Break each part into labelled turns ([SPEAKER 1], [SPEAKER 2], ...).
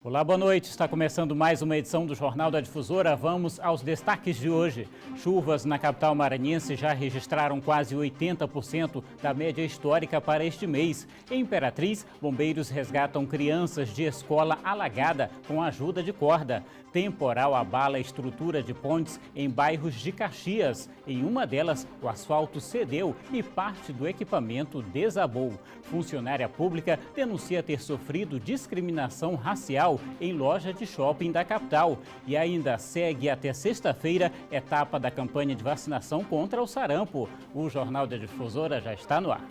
[SPEAKER 1] Olá, boa noite. Está começando mais uma edição do Jornal da Difusora. Vamos aos destaques de hoje. Chuvas na capital maranhense já registraram quase 80% da média histórica para este mês. Em Imperatriz, bombeiros resgatam crianças de escola alagada com ajuda de corda. Temporal abala a estrutura de pontes em bairros de Caxias. Em uma delas, o asfalto cedeu e parte do equipamento desabou. Funcionária pública denuncia ter sofrido discriminação racial em loja de shopping da capital. E ainda segue até sexta-feira etapa da campanha de vacinação contra o sarampo. O Jornal da Difusora já está no ar.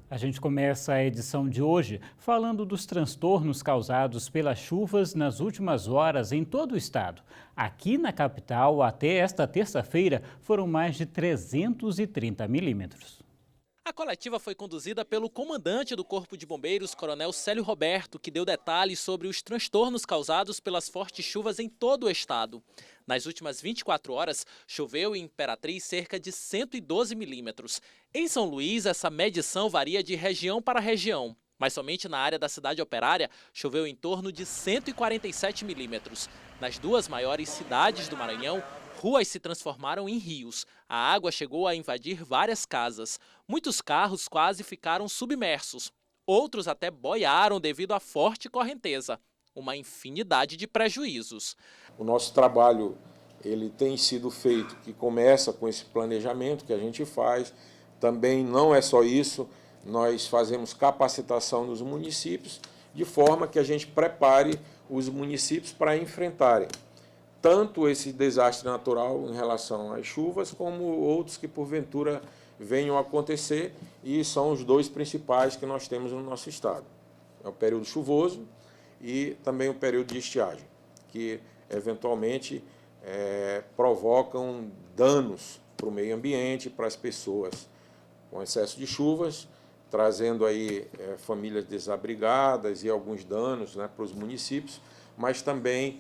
[SPEAKER 1] A gente começa a edição de hoje falando dos transtornos causados pelas chuvas nas últimas horas em todo o estado. Aqui na capital, até esta terça-feira, foram mais de 330 milímetros.
[SPEAKER 2] A coletiva foi conduzida pelo comandante do Corpo de Bombeiros, Coronel Célio Roberto, que deu detalhes sobre os transtornos causados pelas fortes chuvas em todo o estado. Nas últimas 24 horas, choveu em Imperatriz cerca de 112 milímetros. Em São Luís, essa medição varia de região para região, mas somente na área da cidade operária choveu em torno de 147 milímetros. Nas duas maiores cidades do Maranhão, ruas se transformaram em rios. A água chegou a invadir várias casas. Muitos carros quase ficaram submersos. Outros até boiaram devido à forte correnteza. Uma infinidade de prejuízos.
[SPEAKER 3] O nosso trabalho ele tem sido feito, que começa com esse planejamento que a gente faz. Também não é só isso, nós fazemos capacitação nos municípios, de forma que a gente prepare os municípios para enfrentarem tanto esse desastre natural em relação às chuvas, como outros que porventura venham a acontecer, e são os dois principais que nós temos no nosso estado. É o período chuvoso e também o período de estiagem, que eventualmente provocam danos para o meio ambiente, para as pessoas, com excesso de chuvas, trazendo aí famílias desabrigadas e alguns danos, né, para os municípios, mas também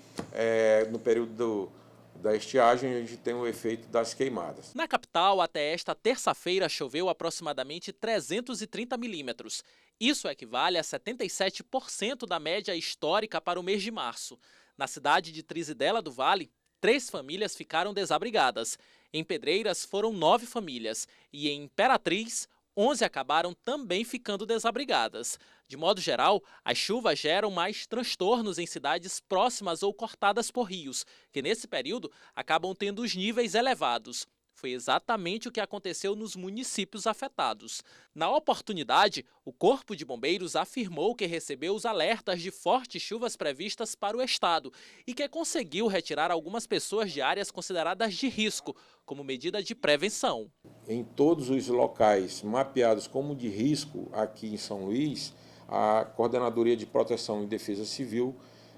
[SPEAKER 3] no período da estiagem a gente tem o efeito das queimadas.
[SPEAKER 2] Na capital, até esta terça-feira, choveu aproximadamente 330 milímetros. Isso equivale a 77% da média histórica para o mês de março. Na cidade de Trizidela do Vale, 3 famílias ficaram desabrigadas. Em Pedreiras foram 9 famílias e em Imperatriz, 11 acabaram também ficando desabrigadas. De modo geral, as chuvas geram mais transtornos em cidades próximas ou cortadas por rios, que nesse período acabam tendo os níveis elevados. Foi exatamente o que aconteceu nos municípios afetados. Na oportunidade, o Corpo de Bombeiros afirmou que recebeu os alertas de fortes chuvas previstas para o estado e que conseguiu retirar algumas pessoas de áreas consideradas de risco, como medida de prevenção.
[SPEAKER 3] Em todos os locais mapeados como de risco aqui em São Luís, a Coordenadoria de Proteção e Defesa Civil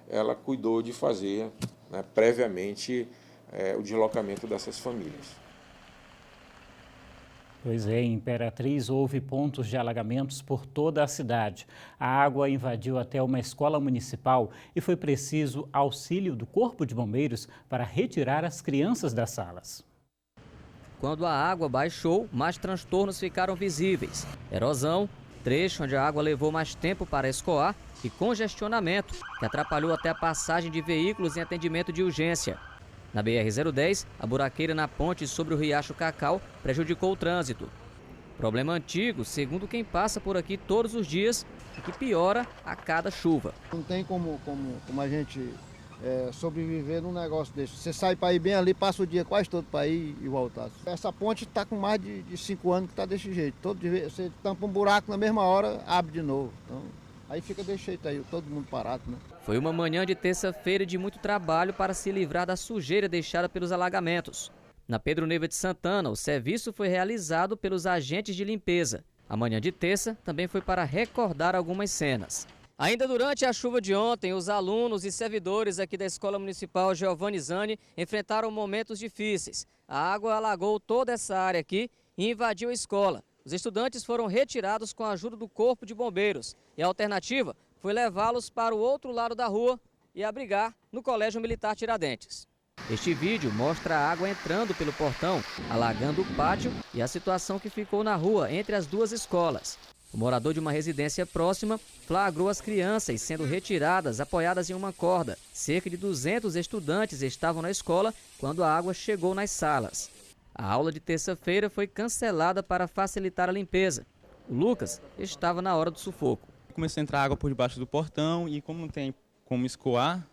[SPEAKER 3] ela cuidou de fazer, né, previamente o deslocamento dessas famílias.
[SPEAKER 1] Pois é, em Imperatriz houve pontos de alagamentos por toda a cidade. A água invadiu até uma escola municipal e foi preciso auxílio do Corpo de Bombeiros para retirar as crianças das salas.
[SPEAKER 4] Quando a água baixou, mais transtornos ficaram visíveis. Erosão, trecho onde a água levou mais tempo para escoar e congestionamento, que atrapalhou até a passagem de veículos em atendimento de urgência. Na BR-010, a buraqueira na ponte sobre o Riacho Cacau prejudicou o trânsito. Problema antigo, segundo quem passa por aqui todos os dias, e que piora a cada chuva.
[SPEAKER 5] Não tem como a gente sobreviver num negócio desse. Você sai para ir bem ali, passa o dia quase todo para ir e voltar. Essa ponte está com mais de 5 anos que está desse jeito. Todo dia você tampa um buraco na mesma hora, abre de novo. Então, aí fica desse jeito aí, todo mundo parado, né?
[SPEAKER 4] Foi uma manhã de terça-feira de muito trabalho para se livrar da sujeira deixada pelos alagamentos. Na Pedro Neiva de Santana, o serviço foi realizado pelos agentes de limpeza. A manhã de terça também foi para recordar algumas cenas. Ainda durante a chuva de ontem, os alunos e servidores aqui da Escola Municipal Giovanni Zani enfrentaram momentos difíceis. A água alagou toda essa área aqui e invadiu a escola. Os estudantes foram retirados com a ajuda do Corpo de Bombeiros e a alternativa foi levá-los para o outro lado da rua e abrigar no Colégio Militar Tiradentes. Este vídeo mostra a água entrando pelo portão, alagando o pátio e a situação que ficou na rua entre as duas escolas. O morador de uma residência próxima flagrou as crianças sendo retiradas, apoiadas em uma corda. Cerca de 200 estudantes estavam na escola quando a água chegou nas salas. A aula de terça-feira foi cancelada para facilitar a limpeza. O Lucas estava na hora do sufoco.
[SPEAKER 6] Começou a entrar água por debaixo do portão e como não tem como escoar,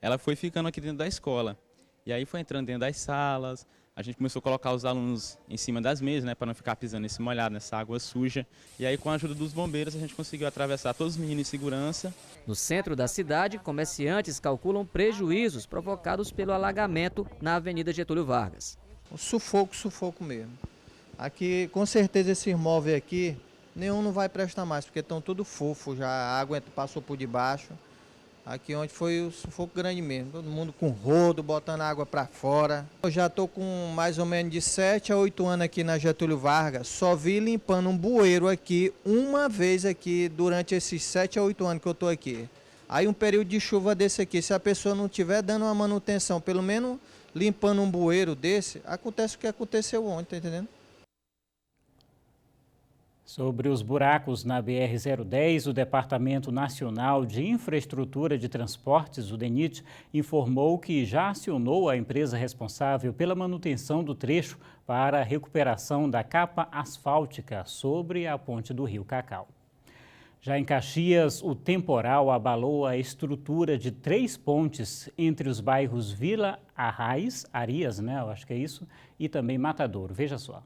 [SPEAKER 6] ela foi ficando aqui dentro da escola. E aí foi entrando dentro das salas, a gente começou a colocar os alunos em cima das mesas, né, para não ficar pisando nesse molhado, nessa água suja. E aí com a ajuda dos bombeiros a gente conseguiu atravessar todos os meninos em segurança.
[SPEAKER 4] No centro da cidade, comerciantes calculam prejuízos provocados pelo alagamento na Avenida Getúlio Vargas.
[SPEAKER 7] Sufoco mesmo. Aqui, com certeza, esse imóvel aqui, nenhum não vai prestar mais, porque estão tudo fofo, já a água passou por debaixo. Aqui onde foi o sufoco grande mesmo, todo mundo com rodo, botando água para fora. Eu já estou com mais ou menos de 7 a 8 anos aqui na Getúlio Vargas, só vi limpando um bueiro aqui, uma vez aqui, durante esses 7 a 8 anos que eu estou aqui. Aí um período de chuva desse aqui, se a pessoa não estiver dando uma manutenção, pelo menos limpando um bueiro desse, acontece o que aconteceu ontem, tá entendendo?
[SPEAKER 1] Sobre os buracos na BR-010, o Departamento Nacional de Infraestrutura de Transportes, o DENIT, informou que já acionou a empresa responsável pela manutenção do trecho para a recuperação da capa asfáltica sobre a ponte do Rio Cacau. Já em Caxias, o temporal abalou a estrutura de 3 pontes entre os bairros Vila Arraiz, Arias, né, eu acho que é isso, e também Matadouro. Veja só.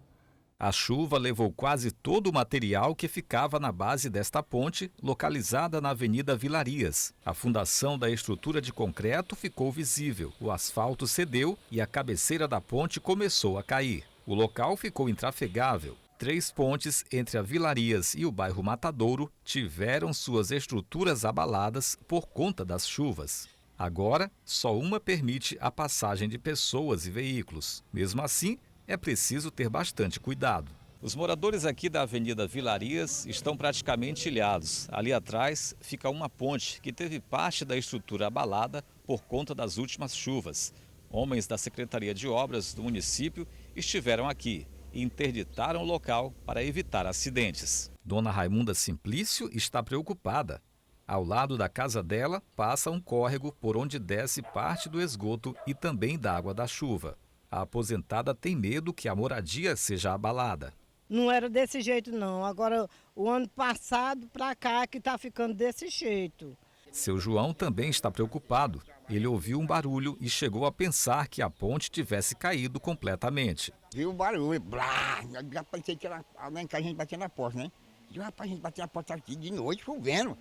[SPEAKER 8] A chuva levou quase todo o material que ficava na base desta ponte, localizada na Avenida Vilarias. A fundação da estrutura de concreto ficou visível, o asfalto cedeu e a cabeceira da ponte começou a cair. O local ficou intrafegável. 3 pontes entre a Vilarias e o bairro Matadouro tiveram suas estruturas abaladas por conta das chuvas. Agora, só uma permite a passagem de pessoas e veículos. Mesmo assim, é preciso ter bastante cuidado. Os moradores aqui da Avenida Vilarias estão praticamente ilhados. Ali atrás fica uma ponte que teve parte da estrutura abalada por conta das últimas chuvas. Homens da Secretaria de Obras do município estiveram aqui e interditaram o local para evitar acidentes. Dona Raimunda Simplício está preocupada. Ao lado da casa dela passa um córrego por onde desce parte do esgoto e também da água da chuva. A aposentada tem medo que a moradia seja abalada.
[SPEAKER 9] Não era desse jeito não, agora o ano passado para cá que está ficando desse jeito.
[SPEAKER 8] Seu João também está preocupado. Ele ouviu um barulho e chegou a pensar que a ponte tivesse caído completamente.
[SPEAKER 10] Viu o barulho, blá, já pensei que era alguém que a gente batia na porta, né? E rapaz, a gente batia na porta aqui de noite, chovendo.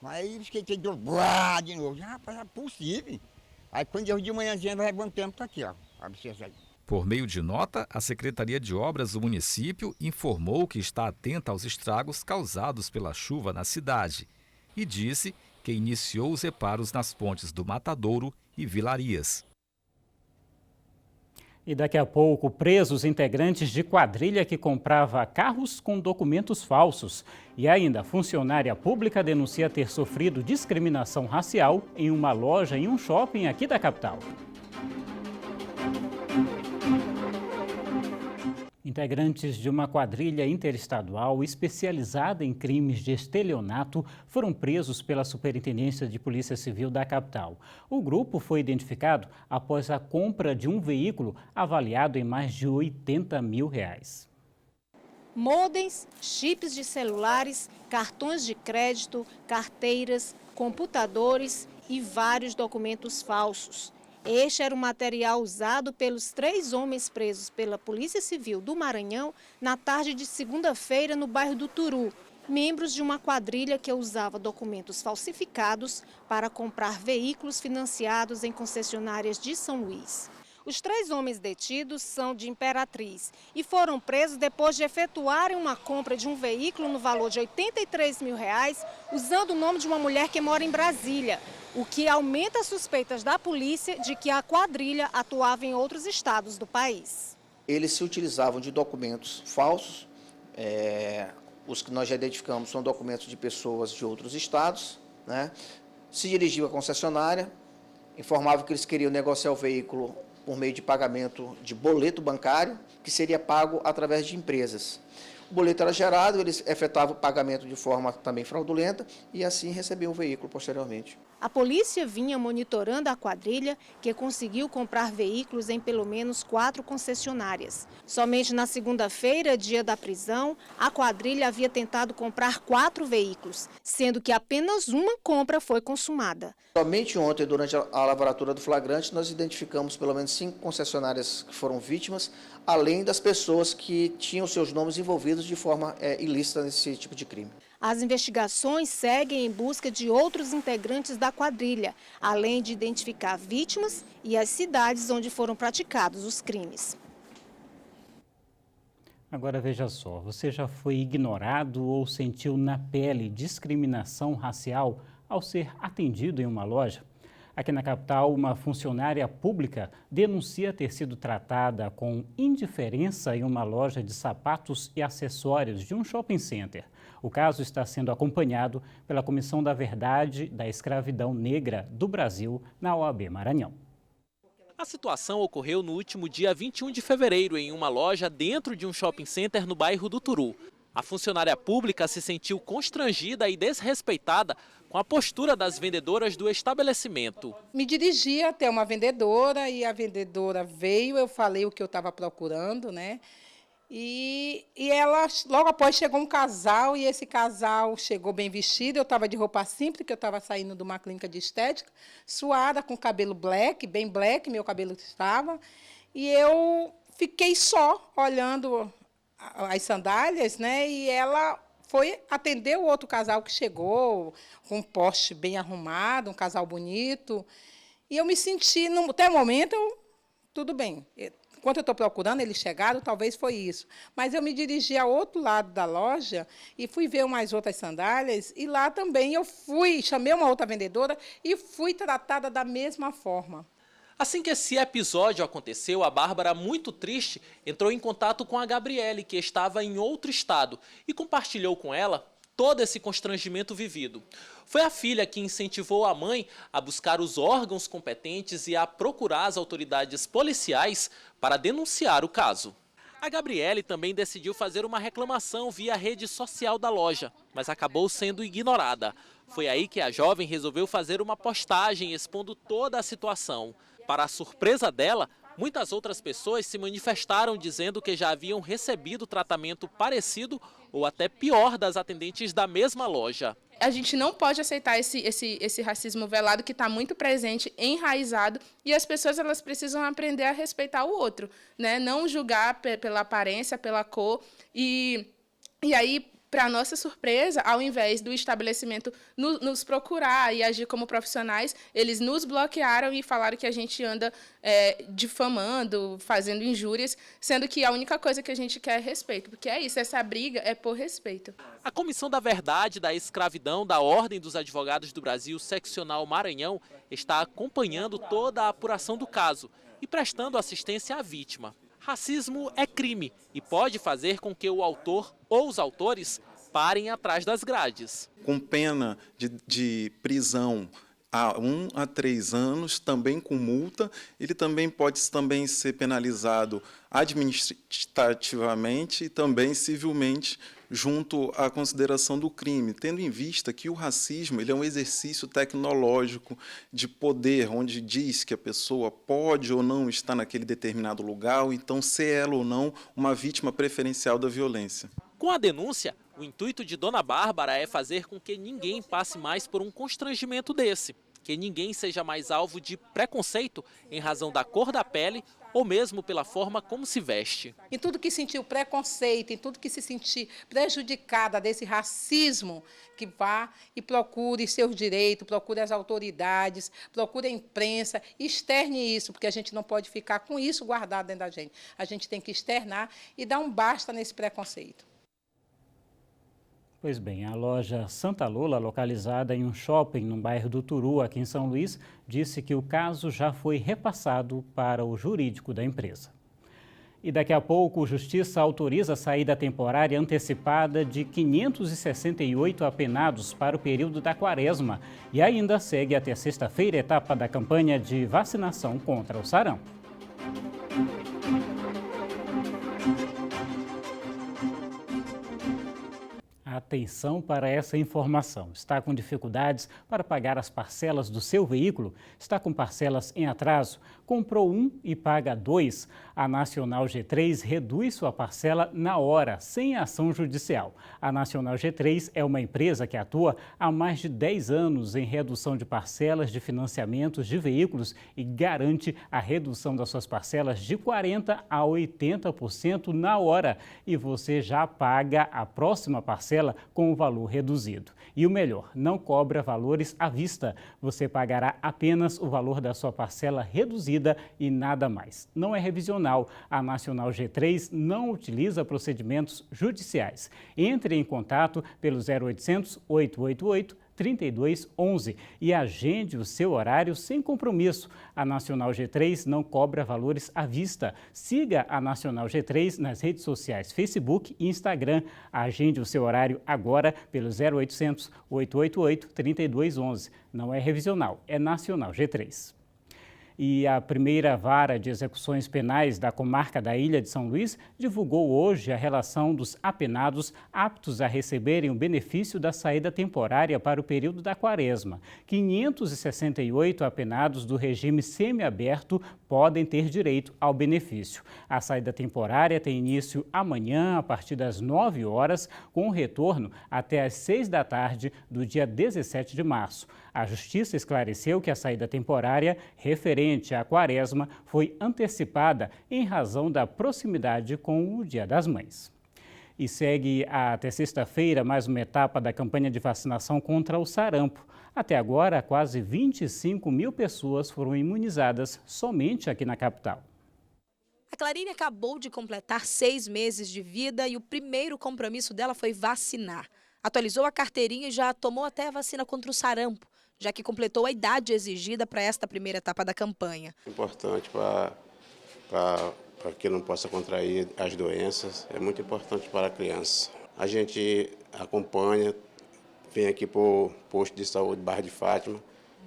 [SPEAKER 10] Aí eu fiquei de blá de novo. Rapaz, é possível. Aí quando eu de manhãzinha, vai levantando para aqui, ó.
[SPEAKER 8] Por meio de nota, a Secretaria de Obras do município informou que está atenta aos estragos causados pela chuva na cidade e disse que iniciou os reparos nas pontes do Matadouro e Vilarias.
[SPEAKER 1] E daqui a pouco, presos integrantes de quadrilha que comprava carros com documentos falsos. E ainda, funcionária pública denuncia ter sofrido discriminação racial em uma loja em um shopping aqui da capital. Integrantes de uma quadrilha interestadual especializada em crimes de estelionato foram presos pela Superintendência de Polícia Civil da capital. O grupo foi identificado após a compra de um veículo avaliado em mais de R$80 mil.
[SPEAKER 11] Modems, chips de celulares, cartões de crédito, carteiras, computadores e vários documentos falsos. Este era o material usado pelos 3 homens presos pela Polícia Civil do Maranhão na tarde de segunda-feira no bairro do Turu, membros de uma quadrilha que usava documentos falsificados para comprar veículos financiados em concessionárias de São Luís. Os 3 homens detidos são de Imperatriz e foram presos depois de efetuarem uma compra de um veículo no valor de R$83 mil, usando o nome de uma mulher que mora em Brasília, o que aumenta as suspeitas da polícia de que a quadrilha atuava em outros estados do país.
[SPEAKER 12] Eles se utilizavam de documentos falsos, os que nós já identificamos são documentos de pessoas de outros estados, né? Se dirigiu à concessionária, informavam que eles queriam negociar o veículo por meio de pagamento de boleto bancário, que seria pago através de empresas. O boleto era gerado, eles efetuavam o pagamento de forma também fraudulenta e assim recebiam o veículo posteriormente.
[SPEAKER 11] A polícia vinha monitorando a quadrilha, que conseguiu comprar veículos em pelo menos 4 concessionárias. Somente na segunda-feira, dia da prisão, a quadrilha havia tentado comprar 4 veículos, sendo que apenas uma compra foi consumada.
[SPEAKER 12] Somente ontem, durante a lavratura do flagrante, nós identificamos pelo menos 5 concessionárias que foram vítimas, além das pessoas que tinham seus nomes envolvidos de forma ilícita nesse tipo de crime.
[SPEAKER 11] As investigações seguem em busca de outros integrantes da quadrilha, além de identificar vítimas e as cidades onde foram praticados os crimes.
[SPEAKER 1] Agora veja só, você já foi ignorado ou sentiu na pele discriminação racial ao ser atendido em uma loja? Aqui na capital, uma funcionária pública denuncia ter sido tratada com indiferença em uma loja de sapatos e acessórios de um shopping center. O caso está sendo acompanhado pela Comissão da Verdade da Escravidão Negra do Brasil na OAB Maranhão.
[SPEAKER 2] A situação ocorreu no último dia 21 de fevereiro em uma loja dentro de um shopping center no bairro do Turu. A funcionária pública se sentiu constrangida e desrespeitada com a postura das vendedoras do estabelecimento.
[SPEAKER 13] Me dirigi até uma vendedora e a vendedora veio, eu falei o que eu estava procurando, né? E ela, logo após, chegou um casal e esse casal chegou bem vestido. Eu estava de roupa simples, que eu estava saindo de uma clínica de estética, suada, com cabelo black, bem black, meu cabelo estava. E eu fiquei só olhando as sandálias, né? E ela foi atender o outro casal que chegou, com um poste bem arrumado, um casal bonito. E eu me senti, até o momento, tudo bem. Enquanto eu estou procurando, eles chegaram, talvez foi isso. Mas eu me dirigi ao outro lado da loja e fui ver umas outras sandálias. E lá também eu chamei uma outra vendedora e fui tratada da mesma forma.
[SPEAKER 2] Assim que esse episódio aconteceu, a Bárbara, muito triste, entrou em contato com a Gabriele, que estava em outro estado, e compartilhou com ela todo esse constrangimento vivido. Foi a filha que incentivou a mãe a buscar os órgãos competentes e a procurar as autoridades policiais para denunciar o caso. A Gabriele também decidiu fazer uma reclamação via rede social da loja, mas acabou sendo ignorada. Foi aí que a jovem resolveu fazer uma postagem expondo toda a situação. Para a surpresa dela, muitas outras pessoas se manifestaram dizendo que já haviam recebido tratamento parecido ou até pior das atendentes da mesma loja.
[SPEAKER 14] A gente não pode aceitar esse racismo velado que está muito presente, enraizado, e as pessoas elas precisam aprender a respeitar o outro, né? Não julgar pela aparência, pela cor. E aí, para nossa surpresa, ao invés do estabelecimento nos procurar e agir como profissionais, eles nos bloquearam e falaram que a gente anda difamando, fazendo injúrias, sendo que a única coisa que a gente quer é respeito, porque é isso, essa briga é por respeito.
[SPEAKER 2] A Comissão da Verdade da Escravidão da Ordem dos Advogados do Brasil, Seccional Maranhão, está acompanhando toda a apuração do caso e prestando assistência à vítima. Racismo é crime e pode fazer com que o autor ou os autores parem atrás das grades.
[SPEAKER 15] Com pena de prisão há 1 a 3 anos, também com multa, ele também pode ser penalizado administrativamente e também civilmente junto à consideração do crime, tendo em vista que o racismo ele é um exercício tecnológico de poder, onde diz que a pessoa pode ou não estar naquele determinado lugar, ou então ser ela ou não uma vítima preferencial da violência.
[SPEAKER 2] Com a denúncia, o intuito de Dona Bárbara é fazer com que ninguém passe mais por um constrangimento desse, que ninguém seja mais alvo de preconceito em razão da cor da pele ou mesmo pela forma como se veste.
[SPEAKER 13] Em tudo que sentiu preconceito, em tudo que se sentir prejudicada desse racismo, que vá e procure seus direitos, procure as autoridades, procure a imprensa, externe isso, porque a gente não pode ficar com isso guardado dentro da gente. A gente tem que externar e dar um basta nesse preconceito.
[SPEAKER 1] Pois bem, a loja Santa Lula, localizada em um shopping no bairro do Turu, aqui em São Luís, disse que o caso já foi repassado para o jurídico da empresa. E daqui a pouco, a Justiça autoriza a saída temporária antecipada de 568 apenados para o período da Quaresma. E ainda segue até sexta-feira a etapa da campanha de vacinação contra o sarampo. Atenção para essa informação. Está com dificuldades para pagar as parcelas do seu veículo? Está com parcelas em atraso? Comprou um e paga dois? A Nacional G3 reduz sua parcela na hora, sem ação judicial. A Nacional G3 é uma empresa que atua há mais de 10 anos em redução de parcelas de financiamentos de veículos e garante a redução das suas parcelas de 40% a 80% na hora. E você já paga a próxima parcela com o valor reduzido. E o melhor, não cobra valores à vista. Você pagará apenas o valor da sua parcela reduzida e nada mais. Não é revisional. A Nacional G3 não utiliza procedimentos judiciais. Entre em contato pelo 0800 888 3211 e agende o seu horário sem compromisso. A Nacional G3 não cobra valores à vista. Siga a Nacional G3 nas redes sociais Facebook e Instagram. Agende o seu horário agora pelo 0800 888 3211. Não é revisional, é Nacional G3. E a primeira vara de execuções penais da comarca da Ilha de São Luís divulgou hoje a relação dos apenados aptos a receberem o benefício da saída temporária para o período da Quaresma. 568 apenados do regime semiaberto podem ter direito ao benefício. A saída temporária tem início amanhã, a partir das 9 horas, com retorno até às 6 da tarde do dia 17 de março. A Justiça esclareceu que a saída temporária referente à Quaresma foi antecipada em razão da proximidade com o Dia das Mães. E segue até sexta-feira mais uma etapa da campanha de vacinação contra o sarampo. Até agora, quase 25 mil pessoas foram imunizadas somente aqui na capital.
[SPEAKER 16] A Clarine acabou de completar 6 meses de vida e o primeiro compromisso dela foi vacinar. Atualizou a carteirinha e já tomou até a vacina contra o sarampo, já que completou a idade exigida para esta primeira etapa da campanha.
[SPEAKER 17] Importante para que não possa contrair as doenças, é muito importante para a criança. A gente acompanha, vem aqui para o posto de saúde Barra de Fátima,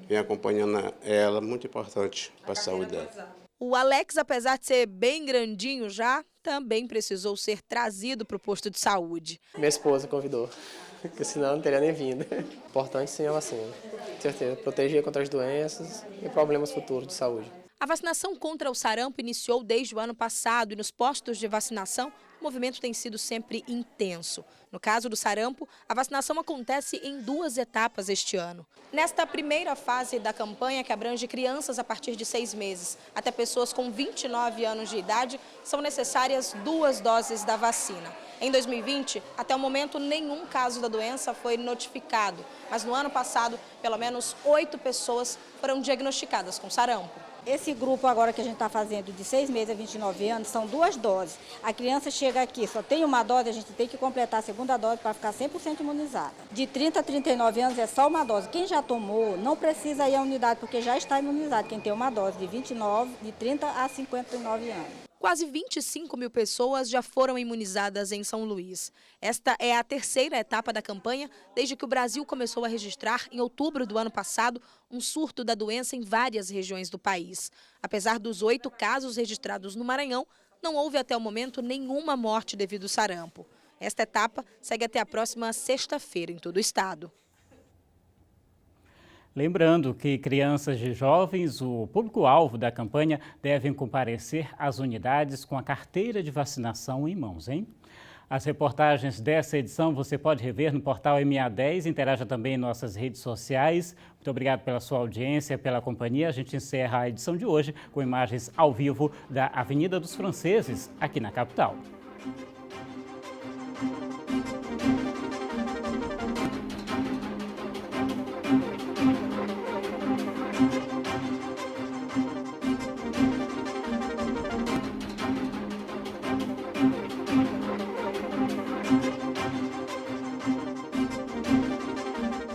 [SPEAKER 17] vem acompanhando ela, muito importante para a saúde dela.
[SPEAKER 16] O Alex, apesar de ser bem grandinho já, também precisou ser trazido para o posto de saúde.
[SPEAKER 18] Minha esposa convidou, porque senão não teria nem vindo. Importante sim a vacina, com certeza, proteger contra as doenças e problemas futuros de saúde.
[SPEAKER 16] A vacinação contra o sarampo iniciou desde o ano passado e nos postos de vacinação o movimento tem sido sempre intenso. No caso do sarampo, a vacinação acontece em 2 etapas este ano. Nesta primeira fase da campanha, que abrange crianças a partir de 6 meses até pessoas com 29 anos de idade, são necessárias 2 doses da vacina. Em 2020, até o momento, nenhum caso da doença foi notificado, mas no ano passado, pelo menos 8 pessoas foram diagnosticadas com sarampo.
[SPEAKER 19] Esse grupo agora que a gente está fazendo de 6 meses a 29 anos, são 2 doses. A criança chega aqui, só tem uma dose, a gente tem que completar a segunda dose para ficar 100% imunizada. De 30 a 39 anos é só uma dose. Quem já tomou não precisa ir à unidade porque já está imunizado. Quem tem uma dose de 30 a 59 anos.
[SPEAKER 16] Quase 25 mil pessoas já foram imunizadas em São Luís. Esta é a terceira etapa da campanha desde que o Brasil começou a registrar, em outubro do ano passado, um surto da doença em várias regiões do país. Apesar dos 8 casos registrados no Maranhão, não houve até o momento nenhuma morte devido ao sarampo. Esta etapa segue até a próxima sexta-feira em todo o estado.
[SPEAKER 1] Lembrando que crianças e jovens, o público-alvo da campanha, devem comparecer às unidades com a carteira de vacinação em mãos, hein? As reportagens dessa edição você pode rever no portal MA10, interaja também em nossas redes sociais. Muito obrigado pela sua audiência, pela companhia. A gente encerra a edição de hoje com imagens ao vivo da Avenida dos Franceses, aqui na capital.